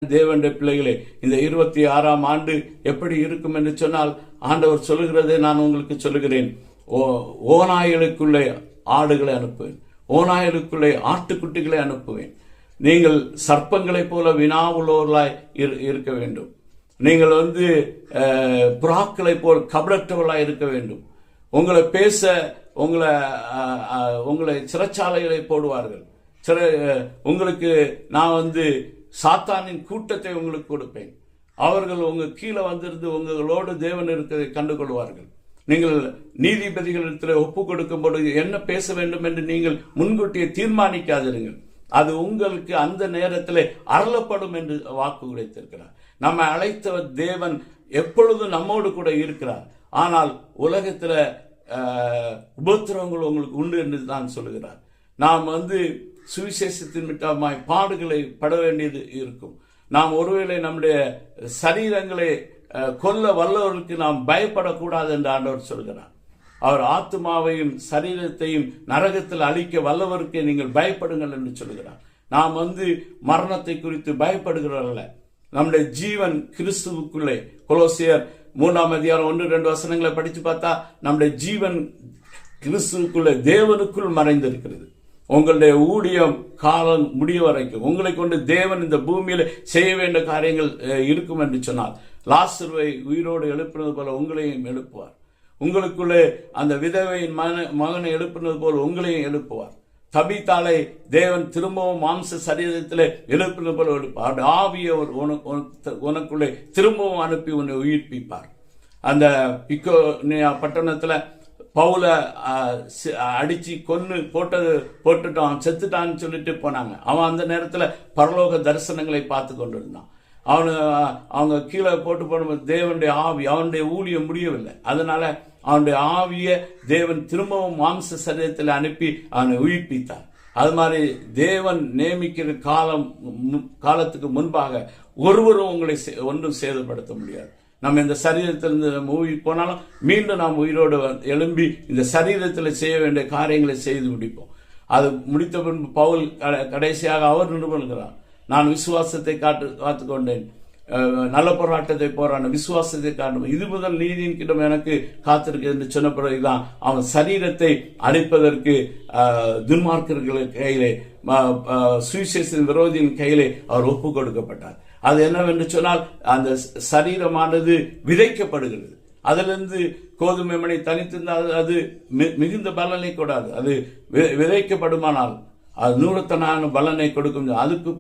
தேவனுடைய பிள்ளைகளே, இந்த 26ஆம் ஆண்டு எப்படி இருக்கும் என்று சொன்னால், ஆண்டவர் சொல்லுகிறதை நான் உங்களுக்கு சொல்லுகிறேன். ஓநாய்களுக்குள்ளே ஆடுகளை அனுப்புவேன், ஓநாய்களுக்குள்ளே ஆட்டுக்குட்டிகளை அனுப்புவேன். நீங்கள் சர்ப்பங்களைப் போல வினாவுள்ளவர்களாய் இருக்க வேண்டும். நீங்கள் புறாக்களைப் போல் கபடற்றவர்களாய் இருக்க வேண்டும். உங்களை பேச உங்களை சிறைச்சாலைகளை போடுவார்கள். உங்களுக்கு நான் சாத்தானின் கூட்டத்தை உங்களுக்கு கொடுப்பேன். அவர்கள் உங்க கீழே வந்திருந்து உங்களோடு தேவன் இருக்கிறதை கண்டுகொள்வார்கள். நீங்கள் நீதிபதிகளிடத்தில் ஒப்பு கொடுக்கும் பொழுது என்ன பேச வேண்டும் என்று நீங்கள் முன்கூட்டியே தீர்மானிக்காதிருங்கள். அது உங்களுக்கு அந்த நேரத்தில் அருளப்படும் என்று வாக்கு உரைத்திருக்கிறார். நம்மை அழைத்த தேவன் எப்பொழுதும் நம்மோடு கூட இருக்கிறார். ஆனால் உலகத்தில் உபத்திரவங்கள் உங்களுக்கு உண்டு என்று தான் சொல்லுகிறார். நாம் சுவிசேஷத்தின் மிட்டமாய் பாடுகளை பட வேண்டியது இருக்கும். நாம் ஒருவேளை நம்முடைய சரீரங்களை கொல்ல வல்லவர்களுக்கு நாம் பயப்படக்கூடாது என்று ஆண்டவர் சொல்கிறார். அவர் ஆத்மாவையும் சரீரத்தையும் நரகத்தில் அழிக்க வல்லவருக்கு நீங்கள் பயப்படுங்கள் என்று சொல்கிறார். நாம் மரணத்தை குறித்து பயப்படுகிறவர்கள. நம்முடைய ஜீவன் கிறிஸ்துவுக்குள்ளே, கொலோசியர் 3ஆம் அதிகாரம் 1-2 வசனங்களை படித்து பார்த்தா, நம்முடைய ஜீவன் கிறிஸ்துவுக்குள்ளே தேவனுக்குள் மறைந்திருக்கிறது. உங்களுடைய ஊழியம் காலம் முடிய வரைக்கும் உங்களை கொண்டு தேவன் இந்த பூமியில செய்ய வேண்டிய காரியங்கள் இருக்கும் என்று சொன்னால், லாசருவை உயிரோடு எழுப்பினது போல உங்களையும் எழுப்புவார். உங்களுக்குள்ளே அந்த விதவையின் மகனை எழுப்பினது போல உங்களையும் எழுப்புவார். தபித்தாலை தேவன் திரும்பவும் மாம்ச சரீரத்தில் எழுப்பினது போல எழுப்பார். ஆவியை உனக்குள்ளே திரும்பவும் அனுப்பி உன்னை உயிர்ப்பிப்பார். அந்த பிக்கோனியா பட்டணத்துல பவுல அடிச்சு கொன்னு போட்டுட்டான், செத்துட்டான்னு சொல்லிட்டு போனாங்க. அவன் அந்த நேரத்தில் பரலோக தரிசனங்களை பார்த்து கொண்டிருந்தான். அவங்க கீழே போட்டு போன தேவனுடைய ஆவி, அவனுடைய ஊழியம் முடியவில்லை. அதனால அவனுடைய ஆவியை தேவன் திரும்பவும் மாம்ச சரீரத்தில் அனுப்பி அவனை உயிர்ப்பித்தார். அது மாதிரி தேவன் நியமிக்கிற காலத்துக்கு முன்பாக ஒருவரும் உங்களை ஒன்றும் சேதப்படுத்த முடியாது. நம்ம இந்த சரீரத்திலிருந்து நம்ம உயிர் போனாலும் மீண்டும் நாம் உயிரோடு எழும்பி இந்த சரீரத்தில் செய்ய வேண்டிய காரியங்களை செய்து முடிப்போம். அது முடித்த பின்பு பவுல் கடைசியாக அவர் நிறுவனுகிறார். நான் விசுவாசத்தை காத்துக்கொண்டேன், நல்ல போராட்டத்தை போராடின, விசுவாசத்தை காட்டும், இது முதல் நீதியின் கிட்டம் எனக்கு காத்திருக்கு என்று சொன்ன பிறகுதான் அவன் சரீரத்தை அழிப்பதற்கு துன்மார்க்கர்கள் கையிலே, சுவிசேஷ விரோதியின் கையிலே அவர் ஒப்பு கொடுக்கப்பட்டார். அது என்னவென்று சொன்னால், அந்த சரீரமானது விதைக்கப்படுகிறது. அதிலிருந்து கோதுமை மணி தனித்திருந்தால் அது மிகுந்த பலனை கூடாது. அது விதைக்கப்படுமானால் அது நூறத்தனான பலனை கொடுக்கும். அதுக்கு